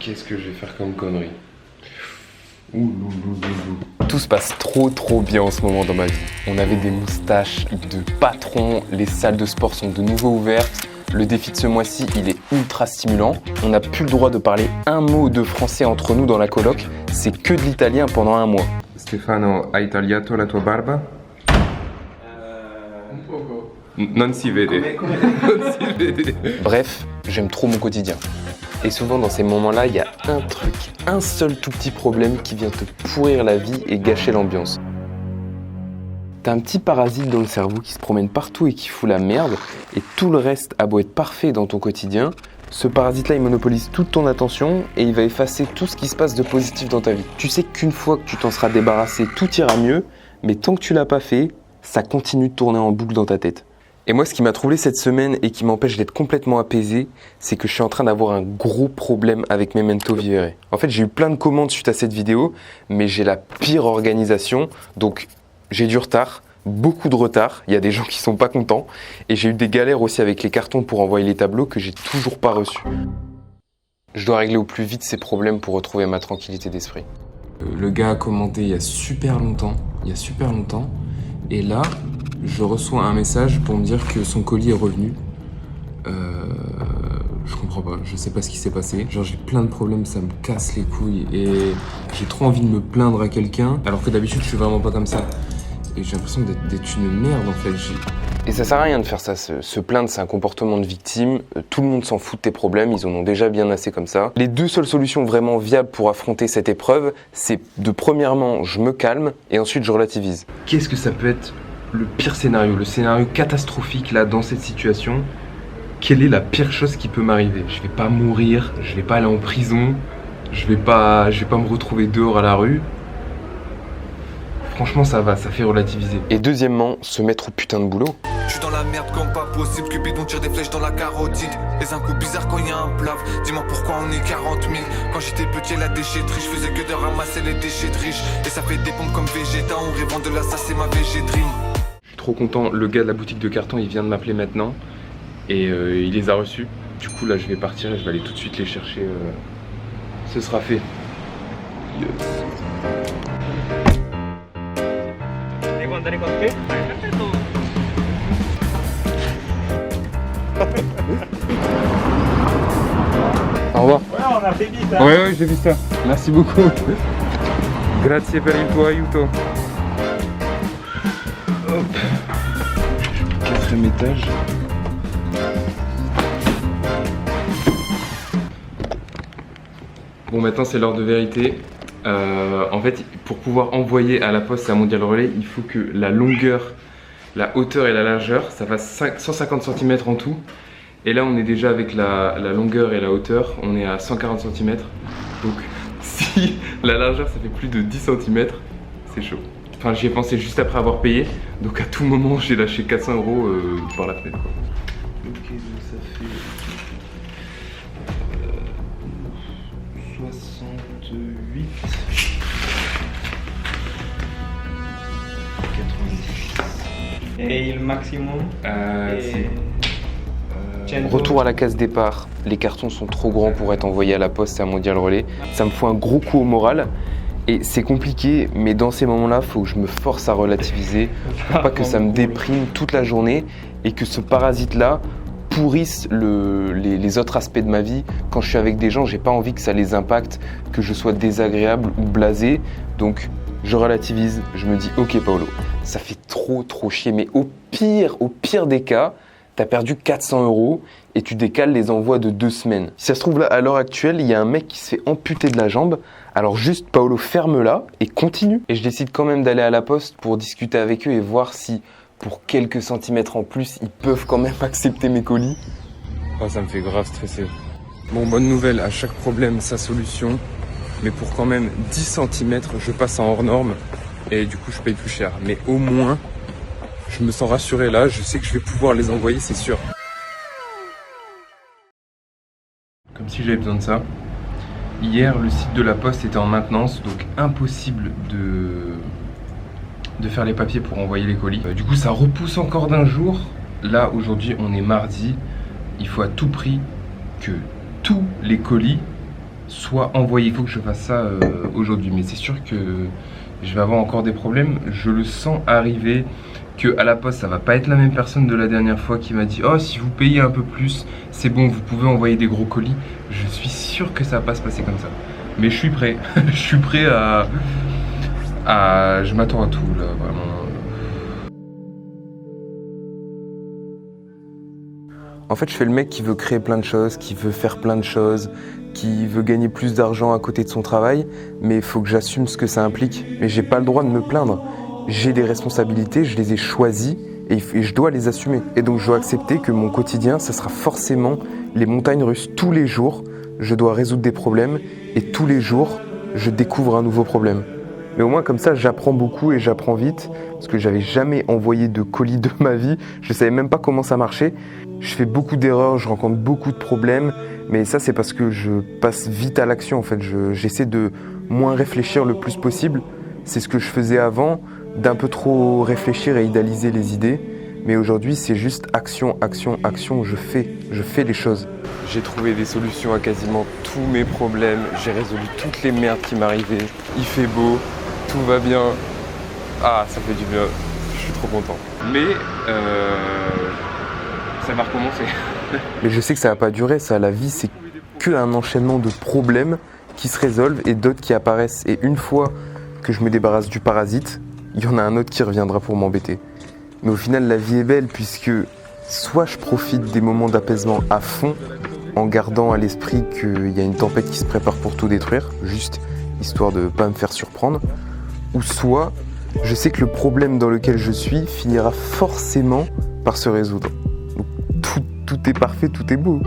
Qu'est-ce que je vais faire comme connerie? Tout se passe trop bien en ce moment dans ma vie. On avait des moustaches de patron, les salles de sport sont de nouveau ouvertes. Le défi de ce mois-ci, il est ultra stimulant. On n'a plus le droit de parler un mot de français entre nous dans la coloc. C'est que de l'italien pendant un mois. Stefano, hai tagliato la tua barba? Un poco. Non si vede. Non si vede. Bref, j'aime trop mon quotidien. Et souvent dans ces moments-là, il y a un truc, un seul tout petit problème qui vient te pourrir la vie et gâcher l'ambiance. T'as un petit parasite dans le cerveau qui se promène partout et qui fout la merde, et tout le reste a beau être parfait dans ton quotidien, ce parasite-là il monopolise toute ton attention et il va effacer tout ce qui se passe de positif dans ta vie. Tu sais qu'une fois que tu t'en seras débarrassé, tout ira mieux, mais tant que tu l'as pas fait, ça continue de tourner en boucle dans ta tête. Et moi, ce qui m'a troublé cette semaine et qui m'empêche d'être complètement apaisé, c'est que je suis en train d'avoir un gros problème avec Memento Vivere. En fait, j'ai eu plein de commandes suite à cette vidéo, mais j'ai la pire organisation, donc j'ai du retard, beaucoup de retard, il y a des gens qui sont pas contents, et j'ai eu des galères aussi avec les cartons pour envoyer les tableaux que j'ai toujours pas reçus. Je dois régler au plus vite ces problèmes pour retrouver ma tranquillité d'esprit. Le gars a commandé il y a super longtemps, et là, je reçois un message pour me dire que son colis est revenu. Je comprends pas, je sais pas ce qui s'est passé. Genre j'ai plein de problèmes, ça me casse les couilles et j'ai trop envie de me plaindre à quelqu'un, alors que d'habitude je suis vraiment pas comme ça. Et j'ai l'impression d'être une merde en fait. Et ça sert à rien de faire ça, se plaindre c'est un comportement de victime, tout le monde s'en fout de tes problèmes, ils en ont déjà bien assez comme ça. Les deux seules solutions vraiment viables pour affronter cette épreuve, c'est de premièrement je me calme et ensuite je relativise. Qu'est-ce que ça peut être le pire scénario, le scénario catastrophique là dans cette situation? Quelle est la pire chose qui peut m'arriver? Je vais pas mourir, je vais pas aller en prison, je vais pas me retrouver dehors à la rue. Franchement ça va, ça fait relativiser. Et deuxièmement, se mettre au putain de boulot. Je suis dans la merde comme pas possible, Cupidon tire des flèches dans la carotide. Et un coup bizarre quand y a un plaf, dis-moi pourquoi on est 40 000. Quand j'étais petit la déchetterie, je faisais que de ramasser les déchets de riches. Et ça fait des pompes comme Vegeta, on rêvant de là, ça c'est ma végétrine. Je suis trop content, le gars de la boutique de carton il vient de m'appeler maintenant. Et il les a reçus. Du coup là je vais partir et je vais aller tout de suite les chercher. Ce sera fait. Yes. Au revoir. Ouais, on a fait vite. Hein. Ouais, j'ai vu ça. Merci beaucoup. Grazie per il tuo aiuto. Hop. 4e étage. Bon, maintenant c'est l'heure de vérité. En fait, pour pouvoir envoyer à la poste et à Mondial Relais, il faut que la longueur, la hauteur et la largeur, ça fasse 150 cm en tout. Et là, on est déjà avec la longueur et la hauteur, on est à 140 cm. Donc, si la largeur, ça fait plus de 10 cm, c'est chaud. Enfin, j'y ai pensé juste après avoir payé. Donc, à tout moment, j'ai lâché 400 € par la fenêtre. Quoi. Ok, donc ça fait 68, 90. Et le maximum C'est... Retour à la case départ, les cartons sont trop grands pour être envoyés à la poste et à Mondial Relais. Ça me fout un gros coup au moral et c'est compliqué, mais dans ces moments-là, il faut que je me force à relativiser pour pas que ça me déprime toute la journée et que ce parasite-là pourrisse les autres aspects de ma vie. Quand je suis avec des gens, j'ai pas envie que ça les impacte, que je sois désagréable ou blasé. Donc je relativise, je me dis ok Paolo, ça fait trop chier, mais au pire des cas, t'as perdu 400 € et tu décales les envois de 2 semaines. Si ça se trouve là, à l'heure actuelle, il y a un mec qui se fait amputer de la jambe. Alors juste, Paolo, ferme-la et continue. Et je décide quand même d'aller à la poste pour discuter avec eux et voir si, pour quelques centimètres en plus, ils peuvent quand même accepter mes colis. Oh, ça me fait grave stresser. Bon, bonne nouvelle, à chaque problème, sa solution. Mais pour quand même 10 cm, je passe en hors norme. Et du coup, je paye plus cher. Mais au moins... je me sens rassuré là, je sais que je vais pouvoir les envoyer, c'est sûr. Comme si j'avais besoin de ça. Hier, le site de la poste était en maintenance, donc impossible de faire les papiers pour envoyer les colis. Du coup, ça repousse encore d'un jour. Là, aujourd'hui, on est mardi. Il faut à tout prix que tous les colis soit envoyer. Il faut que je fasse ça aujourd'hui, mais c'est sûr que je vais avoir encore des problèmes. Je le sens arriver, que à la poste ça va pas être la même personne de la dernière fois qui m'a dit oh si vous payez un peu plus, c'est bon, vous pouvez envoyer des gros colis. Je suis sûr que ça va pas se passer comme ça. Mais je suis prêt. Je suis prêt à... Je m'attends à tout là, vraiment. En fait, je fais le mec qui veut créer plein de choses, qui veut faire plein de choses, qui veut gagner plus d'argent à côté de son travail, mais il faut que j'assume ce que ça implique. Mais j'ai pas le droit de me plaindre. J'ai des responsabilités, je les ai choisies et je dois les assumer. Et donc je dois accepter que mon quotidien, ça sera forcément les montagnes russes. Tous les jours, je dois résoudre des problèmes et tous les jours, je découvre un nouveau problème. Mais au moins comme ça, j'apprends beaucoup et j'apprends vite parce que j'avais jamais envoyé de colis de ma vie. Je savais même pas comment ça marchait. Je fais beaucoup d'erreurs, je rencontre beaucoup de problèmes, mais ça c'est parce que je passe vite à l'action en fait. J'essaie de moins réfléchir le plus possible. C'est ce que je faisais avant, d'un peu trop réfléchir et idéaliser les idées. Mais aujourd'hui c'est juste action, action, action, je fais les choses. J'ai trouvé des solutions à quasiment tous mes problèmes, j'ai résolu toutes les merdes qui m'arrivaient. Il fait beau, tout va bien. Ah, ça fait du bien, je suis trop content. Mais ça va recommencer. Mais je sais que ça va pas durer, ça. La vie, c'est qu'un enchaînement de problèmes qui se résolvent et d'autres qui apparaissent. Et une fois que je me débarrasse du parasite, il y en a un autre qui reviendra pour m'embêter. Mais au final, la vie est belle puisque soit je profite des moments d'apaisement à fond en gardant à l'esprit qu'il y a une tempête qui se prépare pour tout détruire, juste histoire de pas me faire surprendre, ou soit je sais que le problème dans lequel je suis finira forcément par se résoudre. Donc, tout est parfait, tout est beau.